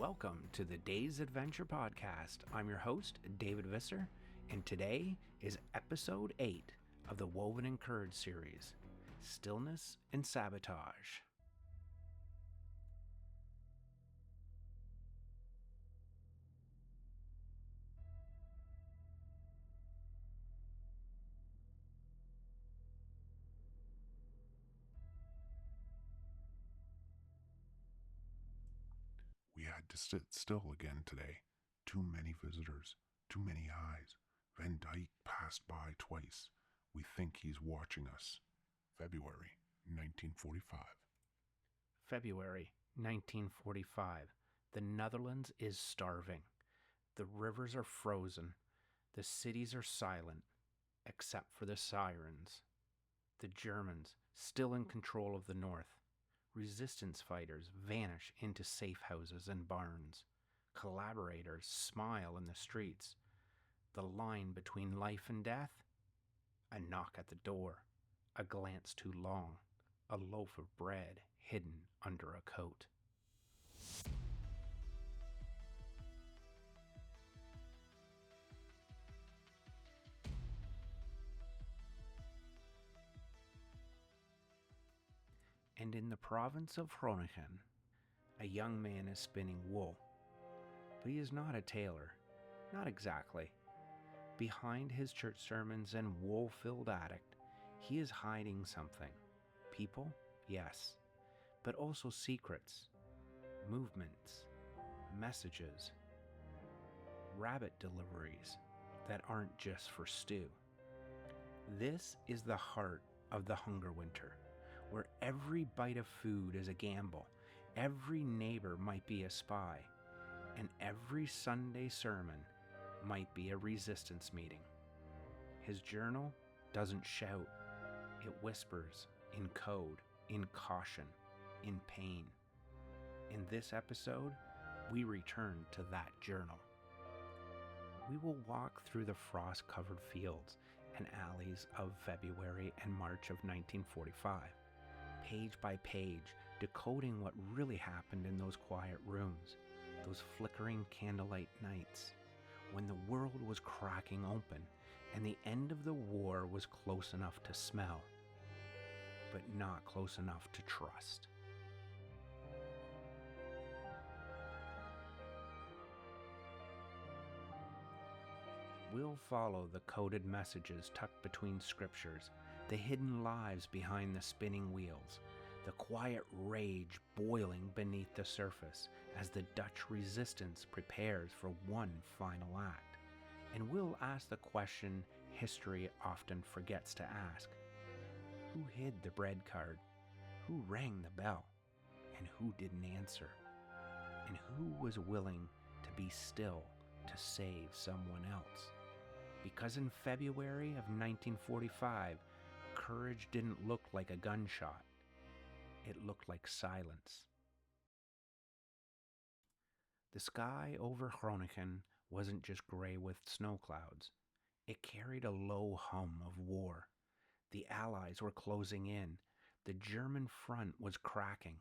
Welcome to the Day's Adventure Podcast. I'm your host, David Visser, and today is episode 8 of the Woven and Courage series, Stillness and Sabotage. We had to sit still again today. Too many visitors, too many eyes. Van Dyke passed by twice. We think he's watching us. February 1945. February 1945. The Netherlands is starving. The rivers are frozen. The cities are silent, except for the sirens. The Germans, still in control of the north. Resistance fighters vanish into safe houses and barns. Collaborators smile in the streets. The line between life and death? A knock at the door. A glance too long. A loaf of bread hidden under a coat. And in the province of Groningen, a young man is spinning wool. But he is not a tailor, not exactly. Behind his church sermons and wool-filled attic, he is hiding something. People, yes, but also secrets, movements, messages, rabbit deliveries that aren't just for stew. This is the heart of the hunger winter, where every bite of food is a gamble, every neighbor might be a spy, and every Sunday sermon might be a resistance meeting. His journal doesn't shout, it whispers in code, in caution, in pain. In this episode, we return to that journal. We will walk through the frost-covered fields and alleys of February and March of 1945. Page by page, decoding what really happened in those quiet rooms, those flickering candlelight nights, when the world was cracking open and the end of the war was close enough to smell, but not close enough to trust. We'll follow the coded messages tucked between scriptures, the hidden lives behind the spinning wheels, the quiet rage boiling beneath the surface as the Dutch resistance prepares for one final act. And we'll ask the question history often forgets to ask. Who hid the bread card? Who rang the bell? And who didn't answer? And who was willing to be still to save someone else? Because in February of 1945, courage didn't look like a gunshot. It looked like silence. The sky over Groningen wasn't just gray with snow clouds. It carried a low hum of war. The Allies were closing in. The German front was cracking.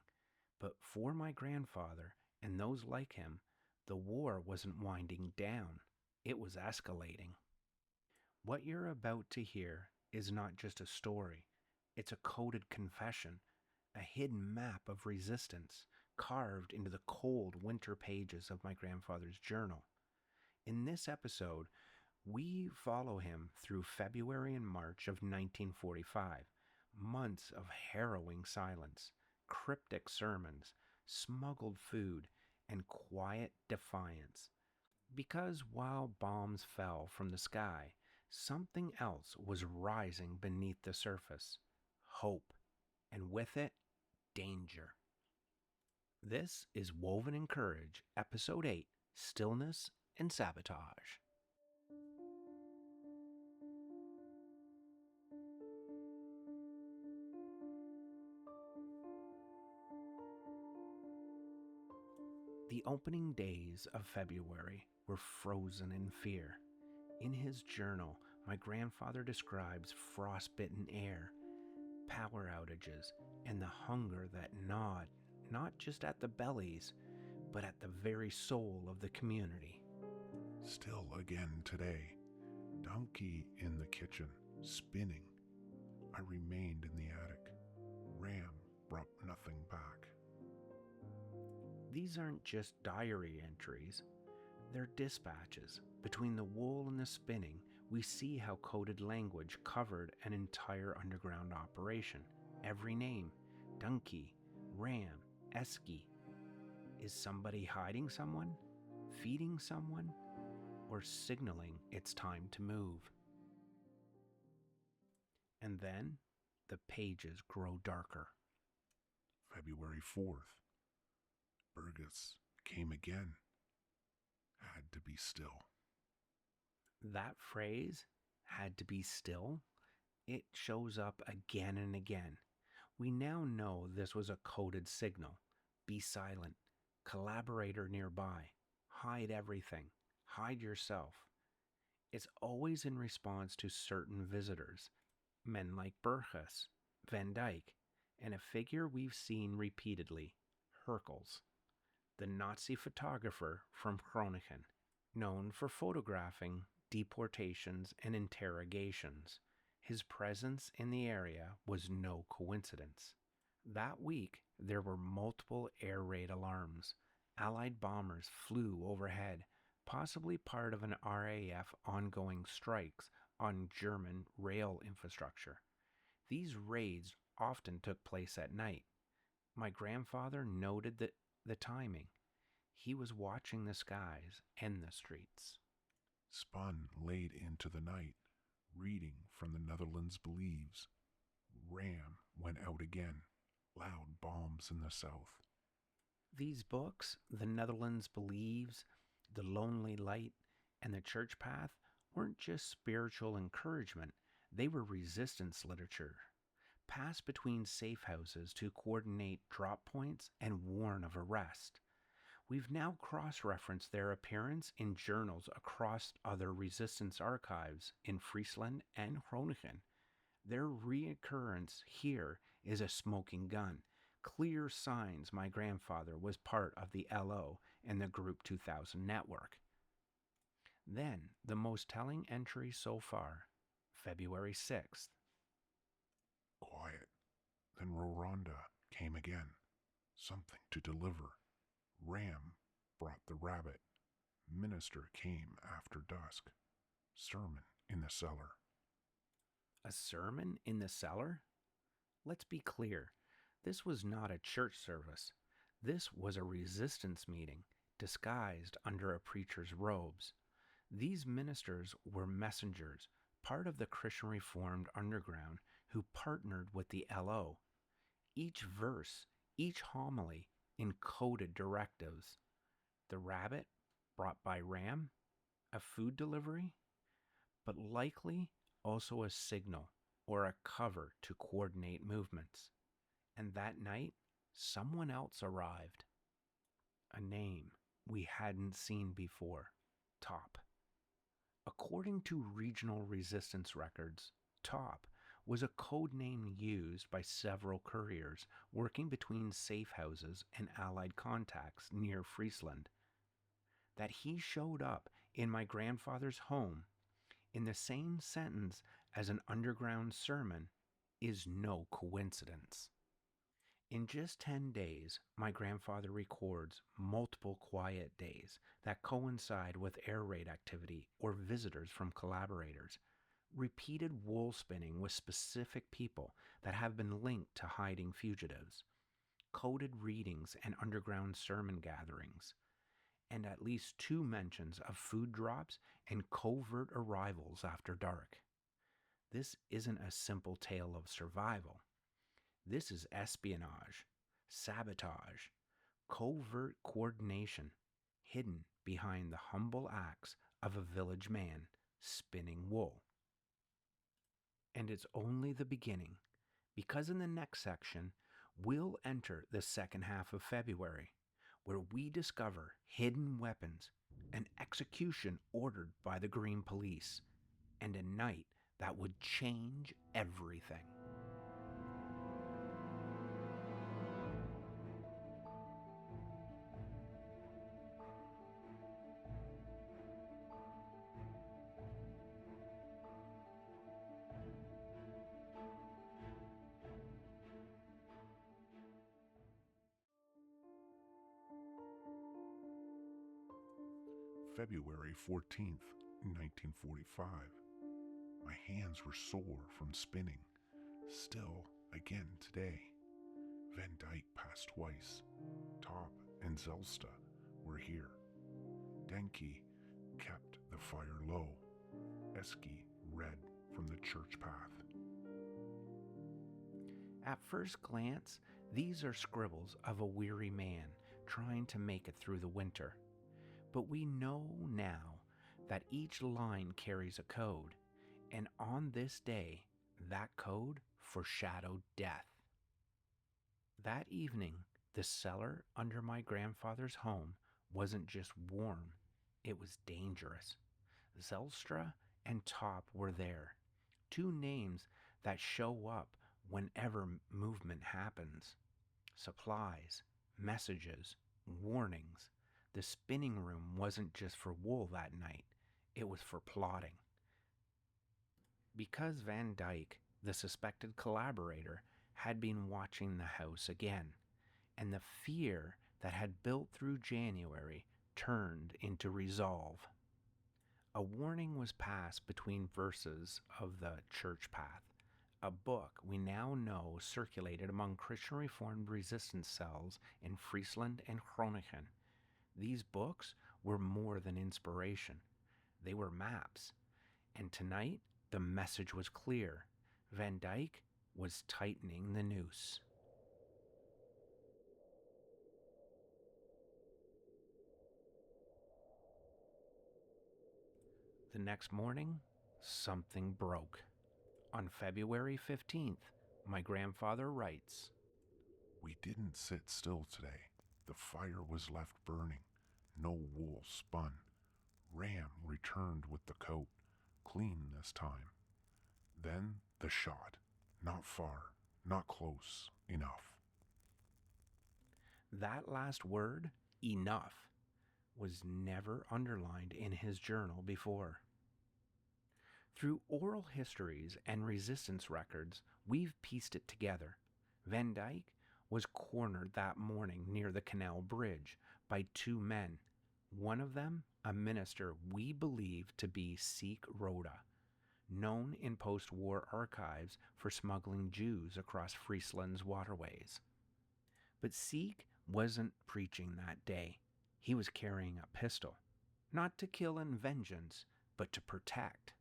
But for my grandfather and those like him, the war wasn't winding down. It was escalating. What you're about to hear is not just a story. It's a coded confession, a hidden map of resistance carved into the cold winter pages of my grandfather's journal. In this episode, we follow him through February and March of 1945, months of harrowing silence, cryptic sermons, smuggled food, and quiet defiance. Because while bombs fell from the sky, something else was rising beneath the surface. Hope. And with it, danger. This is Woven and Courage, Episode 8, Stillness and Sabotage. The opening days of February were frozen in fear. In his journal, my grandfather describes frostbitten air, power outages, and the hunger that gnawed not just at the bellies, but at the very soul of the community. Still again today, donkey in the kitchen, spinning. I remained in the attic. Ram brought nothing back. These aren't just diary entries, they're dispatches. Between the wool and the spinning, we see how coded language covered an entire underground operation. Every name, donkey, ram, esky. Is somebody hiding someone, feeding someone, or signaling it's time to move? And then the pages grow darker. February 4th. Burgess came again. Had to be still. That phrase, had to be still, it shows up again and again. We now know this was a coded signal. Be silent. Collaborator nearby. Hide everything. Hide yourself. It's always in response to certain visitors. Men like Burgess, Van Dyke, and a figure we've seen repeatedly, Herkels, the Nazi photographer from Groningen, known for photographing deportations and interrogations. His presence in the area was no coincidence. That week, there were multiple air raid alarms. Allied bombers flew overhead, possibly part of an RAF ongoing strikes on German rail infrastructure. These raids often took place at night. My grandfather noted the timing. He was watching the skies and the streets. Spun late into the night, reading from the Netherlands Believes. Ram went out again. Loud bombs in the south. These books, The Netherlands Believes, The Lonely Light, and The Church Path, weren't just spiritual encouragement, they were resistance literature, passed between safe houses to coordinate drop points and warn of arrest. We've now cross-referenced their appearance in journals across other resistance archives in Friesland and Groningen. Their reoccurrence here is a smoking gun, clear signs my grandfather was part of the LO and the Group 2000 network. Then, the most telling entry so far, February 6th. Quiet. Then Rwanda came again. Something to deliver. Ram brought the rabbit. Minister came after dusk. Sermon in the cellar. A sermon in the cellar? Let's be clear, this was not a church service. This was a resistance meeting, disguised under a preacher's robes. These ministers were messengers, part of the Christian Reformed underground, who partnered with the LO. Each verse, each homily, encoded directives. The rabbit, brought by Ram, a food delivery, but likely also a signal or a cover to coordinate movements. And that night, someone else arrived. A name we hadn't seen before, Top. According to regional resistance records, Top was a code name used by several couriers working between safe houses and Allied contacts near Friesland. That he showed up in my grandfather's home in the same sentence as an underground sermon is no coincidence. In just 10 days, my grandfather records multiple quiet days that coincide with air raid activity or visitors from collaborators, repeated wool spinning with specific people that have been linked to hiding fugitives, coded readings and underground sermon gatherings, and at least 2 mentions of food drops and covert arrivals after dark. This isn't a simple tale of survival. This is espionage, sabotage, covert coordination, hidden behind the humble acts of a village man spinning wool. And it's only the beginning, because in the next section, we'll enter the second half of February, where we discover hidden weapons, an execution ordered by the Green Police, and a night that would change everything. February 14th, 1945. My hands were sore from spinning. Still, again today. Van Dyke passed twice. Top and Zelsta were here. Denke kept the fire low. Eski read from the church path. At first glance, these are scribbles of a weary man trying to make it through the winter. But we know now that each line carries a code, and on this day, that code foreshadowed death. That evening, the cellar under my grandfather's home wasn't just warm, it was dangerous. Zelstra and Top were there, two names that show up whenever movement happens. Supplies, messages, warnings. The spinning room wasn't just for wool that night, it was for plotting. Because Van Dyke, the suspected collaborator, had been watching the house again, and the fear that had built through January turned into resolve. A warning was passed between verses of the Church Path, a book we now know circulated among Christian Reformed resistance cells in Friesland and Groningen. These books were more than inspiration. They were maps. And tonight, the message was clear. Van Dyke was tightening the noose. The next morning, something broke. On February 15th, my grandfather writes, We didn't sit still today. The fire was left burning. No wool spun. Ram returned with the coat, clean this time. Then the shot. Not far, not close enough. That last word, enough, was never underlined in his journal before. Through oral histories and resistance records, we've pieced it together. Van Dyke was cornered that morning near the canal bridge by two men, one of them a minister we believe to be Sikh Rhoda, known in post-war archives for smuggling Jews across Friesland's waterways. But Sikh wasn't preaching that day. He was carrying a pistol, not to kill in vengeance, but to protect.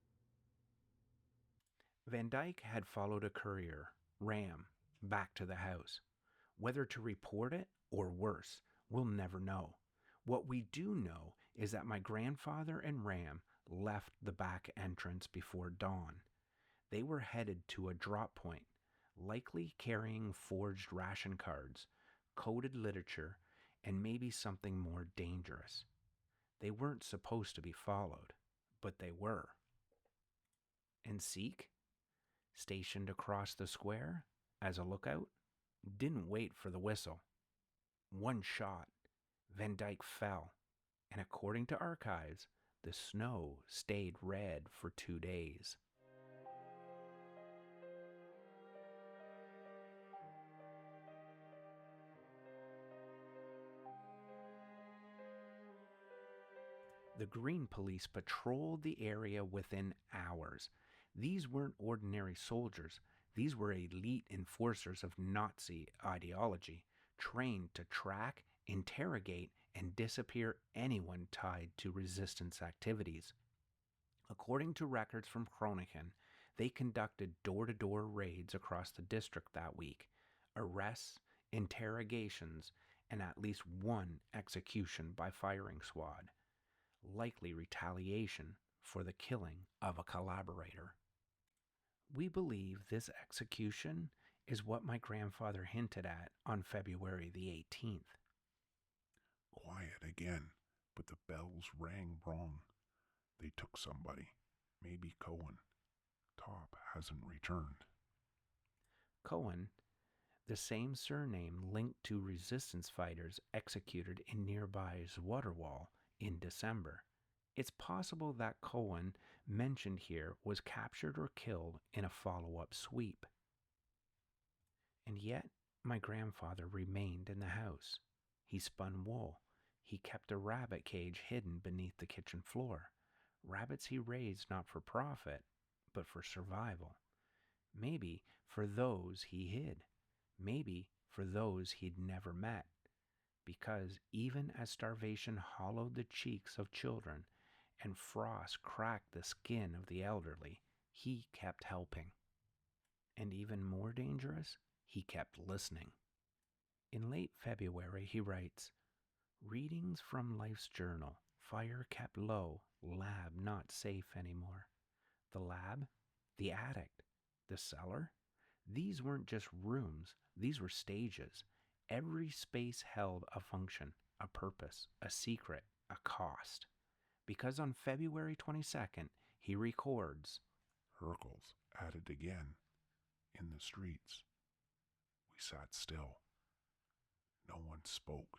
Van Dyke had followed a courier, Ram, back to the house. Whether to report it or worse, we'll never know. What we do know is that my grandfather and Ram left the back entrance before dawn. They were headed to a drop point, likely carrying forged ration cards, coded literature, and maybe something more dangerous. They weren't supposed to be followed, but they were. And Sikh, stationed across the square as a lookout, didn't wait for the whistle. One shot, Van Dyke fell, and according to archives, the snow stayed red for 2 days. The Green Police patrolled the area within hours. These weren't ordinary soldiers. These were elite enforcers of Nazi ideology, trained to track, interrogate, and disappear anyone tied to resistance activities. According to records from Groningen, they conducted door-to-door raids across the district that week, arrests, interrogations, and at least one execution by firing squad, likely retaliation for the killing of a collaborator. We believe this execution is what my grandfather hinted at on February the 18th. Quiet again, but the bells rang wrong. They took somebody, maybe Koene. Top hasn't returned. Koene, the same surname linked to resistance fighters executed in nearby Zwaterwal in December. It's possible that Koene, mentioned here, was captured or killed in a follow-up sweep. And yet, my grandfather remained in the house. He spun wool. He kept a rabbit cage hidden beneath the kitchen floor. Rabbits he raised not for profit, but for survival. Maybe for those he hid. Maybe for those he'd never met. Because even as starvation hollowed the cheeks of children and frost cracked the skin of the elderly, he kept helping. And even more dangerous, he kept listening. In late February, he writes, "Readings from life's journal. Fire kept low. Lab not safe anymore." The lab? The attic? The cellar? These weren't just rooms. These were stages. Every space held a function, a purpose, a secret, a cost. Because on February 22nd, he records, "Herkels at it again. In the streets. We sat still. No one spoke."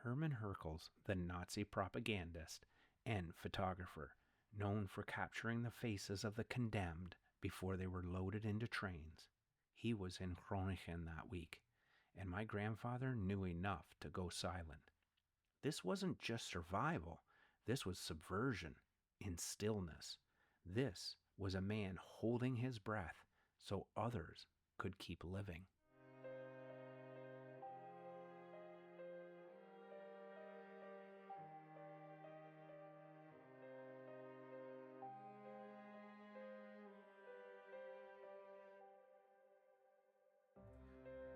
Hermann Herkels, the Nazi propagandist and photographer, known for capturing the faces of the condemned before they were loaded into trains. He was in Groningen that week, and my grandfather knew enough to go silent. This wasn't just survival, this was subversion in stillness. This was a man holding his breath so others could keep living.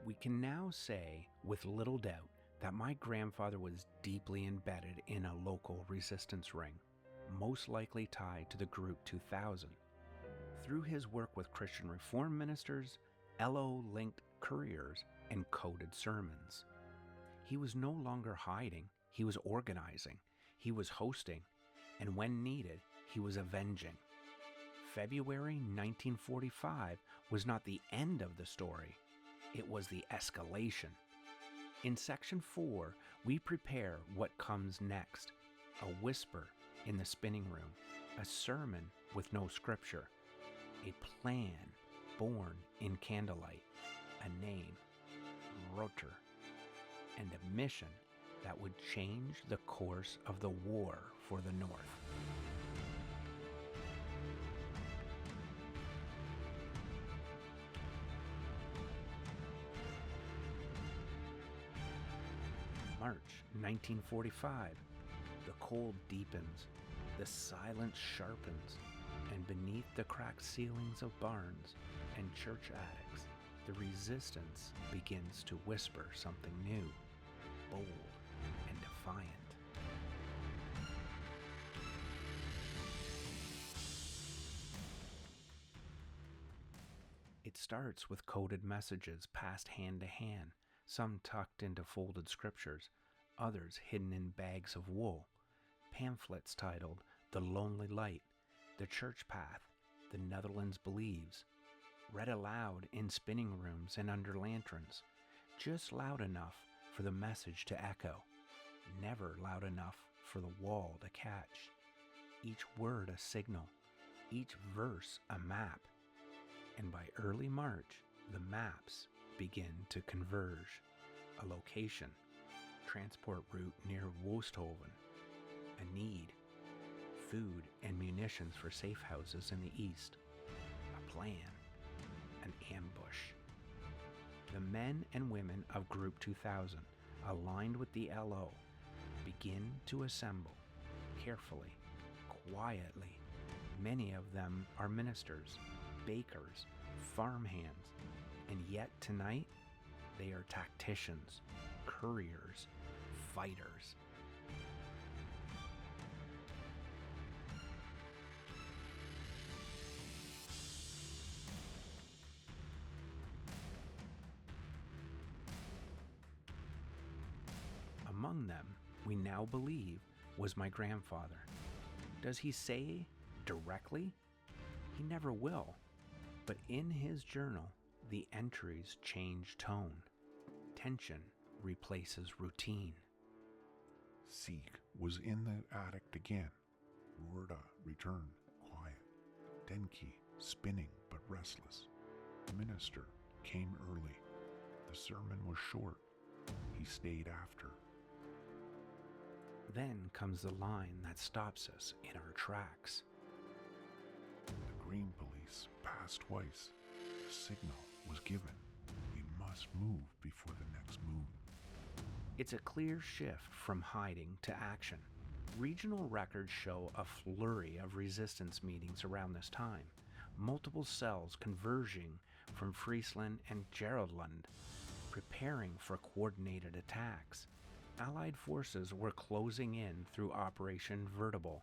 We can now say with little doubt that my grandfather was deeply embedded in a local resistance ring, most likely tied to the Group 2000. Through his work with Christian Reform ministers, LO-linked couriers, and coded sermons. He was no longer hiding, he was organizing, he was hosting, and when needed, he was avenging. February 1945 was not the end of the story, it was the escalation. In Section 4, we prepare what comes next. A whisper in the spinning room, a sermon with no scripture, a plan born in candlelight, a name, Rotter, and a mission that would change the course of the war for the North. March 1945. The cold deepens, the silence sharpens, and beneath the cracked ceilings of barns and church attics, the resistance begins to whisper something new, bold, and defiant. It starts with coded messages passed hand to hand, some tucked into folded scriptures, others hidden in bags of wool, pamphlets titled "The Lonely Light," "The Church Path," "The Netherlands Believes," read aloud in spinning rooms and under lanterns, just loud enough for the message to echo, never loud enough for the wall to catch. Each word a signal, each verse a map, and by early March, the maps begin to converge. A location, transport route near Woesthoven, a need, food and munitions for safe houses in the east, a plan, an ambush. The men and women of Group 2000, aligned with the LO, begin to assemble, carefully, quietly. Many of them are ministers, bakers, farmhands, and yet tonight they are tacticians, couriers, fighters. Among them, we now believe, was my grandfather. Does he say directly? He never will. But in his journal, the entries change tone. Tension replaces routine. Sieg was in the attic again. Rurda returned, quiet. Denki spinning but restless. The minister came early. The sermon was short. He stayed after. Then comes the line that stops us in our tracks. The green police passed twice. The signal was given. We must move before the next move. It's a clear shift from hiding to action. Regional records show a flurry of resistance meetings around this time, multiple cells converging from Friesland and Geraldland, preparing for coordinated attacks. Allied forces were closing in through Operation Vertibel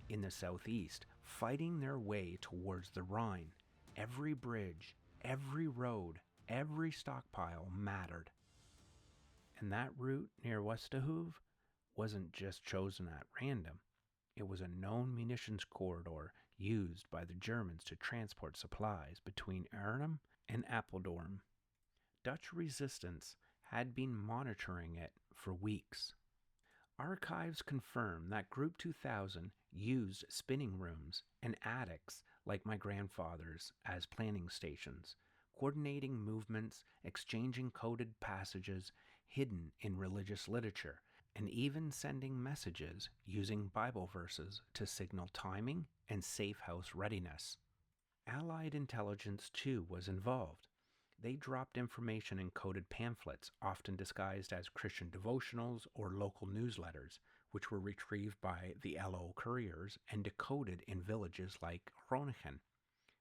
in the southeast, fighting their way towards the Rhine. Every bridge, every road, every stockpile mattered. And that route near Westerhoeve wasn't just chosen at random. It was a known munitions corridor used by the Germans to transport supplies between Arnhem and Apeldoorn. Dutch resistance had been monitoring it for weeks. Archives confirm that Group 2000 used spinning rooms and attics like my grandfather's as planning stations, coordinating movements, exchanging coded passages hidden in religious literature, and even sending messages using Bible verses to signal timing and safe house readiness. Allied intelligence, too, was involved. They dropped information in coded pamphlets, often disguised as Christian devotionals or local newsletters, which were retrieved by the LO couriers and decoded in villages like Groningen.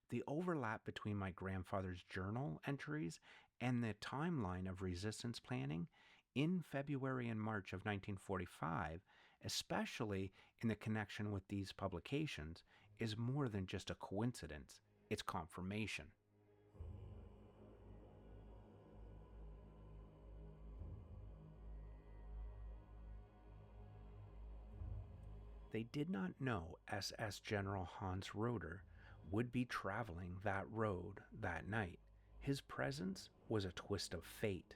The overlap between my grandfather's journal entries and the timeline of resistance planning in February and March of 1945, especially in the connection with these publications, is more than just a coincidence. It's confirmation. They did not know SS General Hans Roeder would be traveling that road that night. His presence was a twist of fate,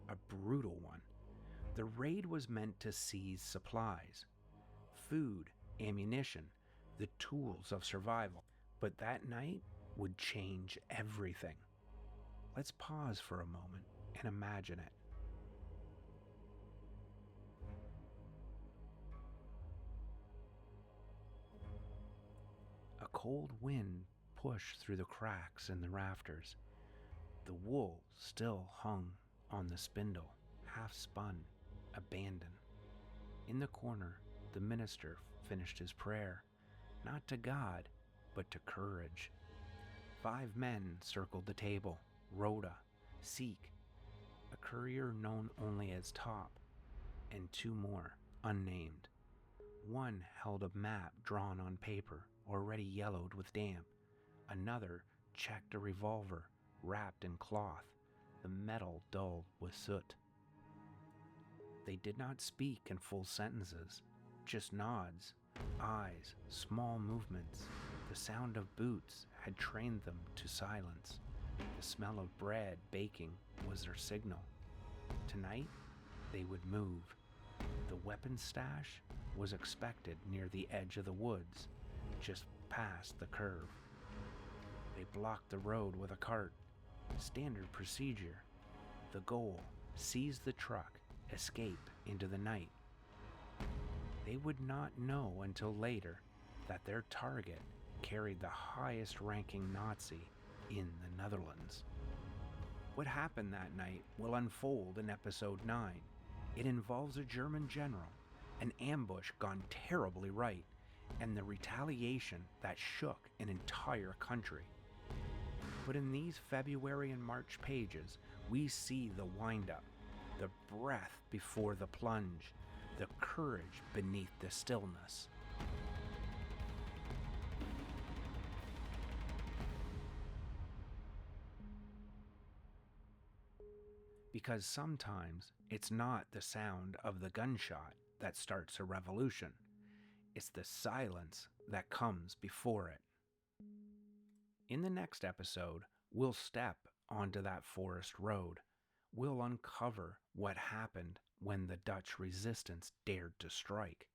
a brutal one. The raid was meant to seize supplies, food, ammunition, the tools of survival. But that night would change everything. Let's pause for a moment and imagine it. A cold wind pushed through the cracks in the rafters. The wool still hung on the spindle, half spun, abandoned. In the corner, the minister finished his prayer, not to God, but to courage. 5 men circled the table: Rhoda, Seek, a courier known only as Top, and 2 more, unnamed. One held a map drawn on paper, already yellowed with damp. Another checked a revolver, wrapped in cloth, the metal dull with soot. They did not speak in full sentences, just nods, eyes, small movements. The sound of boots had trained them to silence. The smell of bread baking was their signal. Tonight, they would move. The weapon stash was expected near the edge of the woods, just past the curve. They blocked the road with a cart. Standard procedure. The goal: seize the truck, escape into the night. They would not know until later that their target carried the highest ranking Nazi in the Netherlands. What happened that night will unfold in episode 9. It involves a German general, an ambush gone terribly right, and the retaliation that shook an entire country. But in these February and March pages, we see the wind-up, the breath before the plunge, the courage beneath the stillness. Because sometimes it's not the sound of the gunshot that starts a revolution. It's the silence that comes before it. In the next episode, we'll step onto that forest road. We'll uncover what happened when the Dutch resistance dared to strike,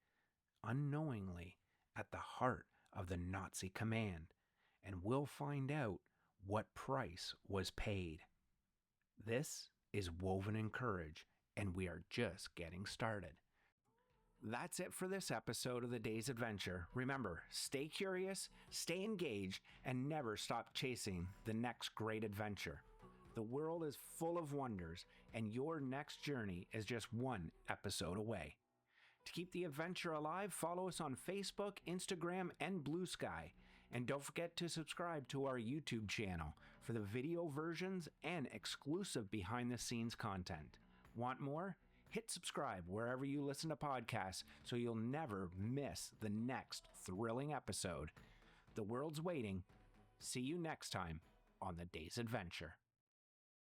unknowingly at the heart of the Nazi command, and we'll find out what price was paid. This is Woven in Courage, and we are just getting started. That's it for this episode of The Day's Adventure. Remember, stay curious, stay engaged, and never stop chasing the next great adventure. The world is full of wonders, and your next journey is just one episode away. To keep the adventure alive, follow us on Facebook, Instagram, and Blue Sky. And don't forget to subscribe to our YouTube channel for the video versions and exclusive behind-the-scenes content. Want more? Hit subscribe wherever you listen to podcasts so you'll never miss the next thrilling episode. The world's waiting. See you next time on The Day's Adventure.